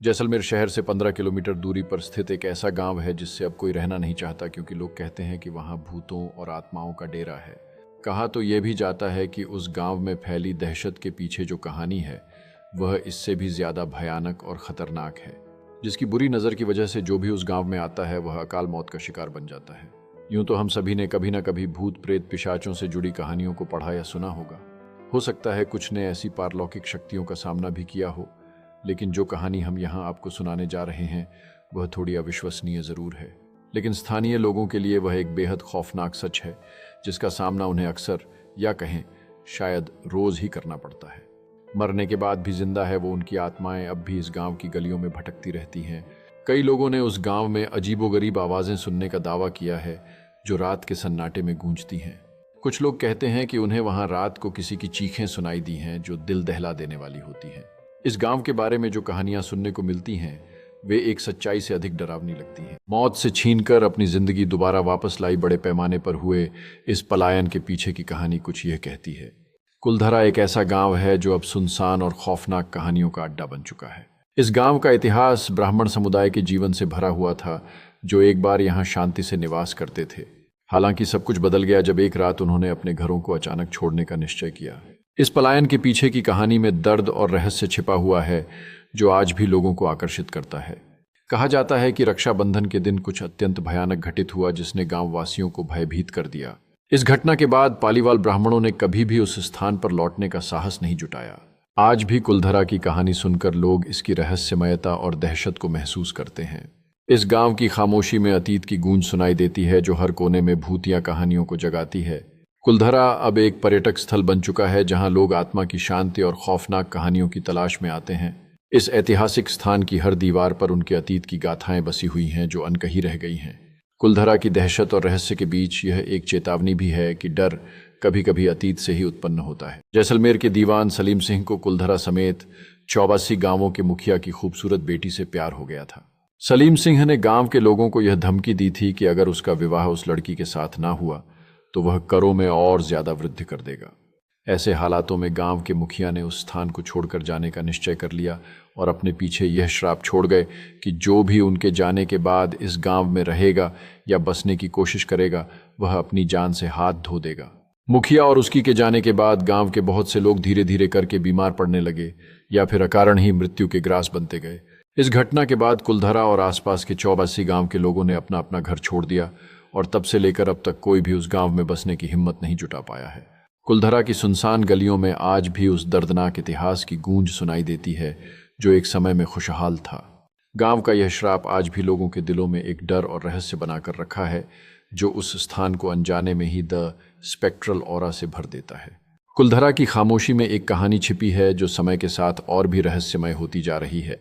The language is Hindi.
जैसलमेर शहर से 15 किलोमीटर दूरी पर स्थित एक ऐसा गांव है जिससे अब कोई रहना नहीं चाहता, क्योंकि लोग कहते हैं कि वहां भूतों और आत्माओं का डेरा है। कहा तो यह भी जाता है कि उस गांव में फैली दहशत के पीछे जो कहानी है वह इससे भी ज्यादा भयानक और खतरनाक है, जिसकी बुरी नज़र की वजह से जो भी उस गांव में आता है वह अकाल मौत का शिकार बन जाता है। यूं तो हम सभी ने कभी ना कभी भूत प्रेत पिशाचों से जुड़ी कहानियों को पढ़ा या सुना होगा। हो सकता है कुछ ने ऐसी पारलौकिक शक्तियों का सामना भी किया हो, लेकिन जो कहानी हम यहाँ आपको सुनाने जा रहे हैं वह थोड़ी अविश्वसनीय ज़रूर है, लेकिन स्थानीय लोगों के लिए वह एक बेहद खौफनाक सच है जिसका सामना उन्हें अक्सर, या कहें शायद रोज़ ही करना पड़ता है। मरने के बाद भी जिंदा है वो उनकी आत्माएं अब भी इस गांव की गलियों में भटकती रहती हैं। कई लोगों ने उस गांव में अजीबोगरीब आवाज़ें सुनने का दावा किया है जो रात के सन्नाटे में गूंजती हैं। कुछ लोग कहते हैं कि उन्हें वहां रात को किसी की चीखें सुनाई दी हैं जो दिल दहला देने वाली होती हैं। इस गांव के बारे में जो कहानियां सुनने को मिलती हैं वे एक सच्चाई से अधिक डरावनी लगती हैं। मौत से छीनकर अपनी जिंदगी दोबारा वापस लाई बड़े पैमाने पर हुए इस पलायन के पीछे की कहानी कुछ यह कहती है। कुलधरा एक ऐसा गांव है जो अब सुनसान और खौफनाक कहानियों का अड्डा बन चुका है। इस गांव का इतिहास ब्राह्मण समुदाय के जीवन से भरा हुआ था, जो एक बार यहाँ शांति से निवास करते थे। हालांकि सब कुछ बदल गया जब एक रात उन्होंने अपने घरों को अचानक छोड़ने का निश्चय किया। इस पलायन के पीछे की कहानी में दर्द और रहस्य छिपा हुआ है जो आज भी लोगों को आकर्षित करता है। कहा जाता है कि रक्षाबंधन के दिन कुछ अत्यंत भयानक घटित हुआ जिसने गांव वासियों को भयभीत कर दिया। इस घटना के बाद पालीवाल ब्राह्मणों ने कभी भी उस स्थान पर लौटने का साहस नहीं जुटाया। आज भी कुलधरा की कहानी सुनकर लोग इसकी रहस्यमयता और दहशत को महसूस करते हैं। इस गांव की खामोशी में अतीत की गूंज सुनाई देती है जो हर कोने में भूतिया कहानियों को जगाती है। कुलधरा अब एक पर्यटक स्थल बन चुका है जहां लोग आत्मा की शांति और खौफनाक कहानियों की तलाश में आते हैं। इस ऐतिहासिक स्थान की हर दीवार पर उनके अतीत की गाथाएं बसी हुई हैं जो अनकही रह गई हैं। कुलधरा की दहशत और रहस्य के बीच यह एक चेतावनी भी है कि डर कभी कभी अतीत से ही उत्पन्न होता है। जैसलमेर के दीवान सलीम सिंह को कुलधरा समेत 84 गांवों के मुखिया की खूबसूरत बेटी से प्यार हो गया था। सलीम सिंह ने गांव के लोगों को यह धमकी दी थी कि अगर उसका विवाह उस लड़की के साथ ना हुआ तो वह करों में और ज्यादा वृद्धि कर देगा। ऐसे हालातों में गांव के मुखिया ने उस स्थान को छोड़कर जाने का निश्चय कर लिया और अपने पीछे यह श्राप छोड़ गए कि जो भी उनके जाने के बाद इस गांव में रहेगा या बसने की कोशिश करेगा वह अपनी जान से हाथ धो देगा। मुखिया और उसकी के जाने के बाद गांव के बहुत से लोग धीरे धीरे करके बीमार पड़ने लगे या फिर अकारण ही मृत्यु के ग्रास बनते गए। इस घटना के बाद कुलधरा और आसपास के 84 गांव के लोगों ने अपना अपना घर छोड़ दिया और तब से लेकर अब तक कोई भी उस गांव में बसने की हिम्मत नहीं जुटा पाया है। कुलधरा की सुनसान गलियों में आज भी उस दर्दनाक इतिहास की गूंज सुनाई देती है जो एक समय में खुशहाल था। गांव का यह श्राप आज भी लोगों के दिलों में एक डर और रहस्य बनाकर रखा है जो उस स्थान को अनजाने में ही द स्पेक्ट्रल ऑरा से भर देता है। कुलधरा की खामोशी में एक कहानी छिपी है जो समय के साथ और भी रहस्यमय होती जा रही है।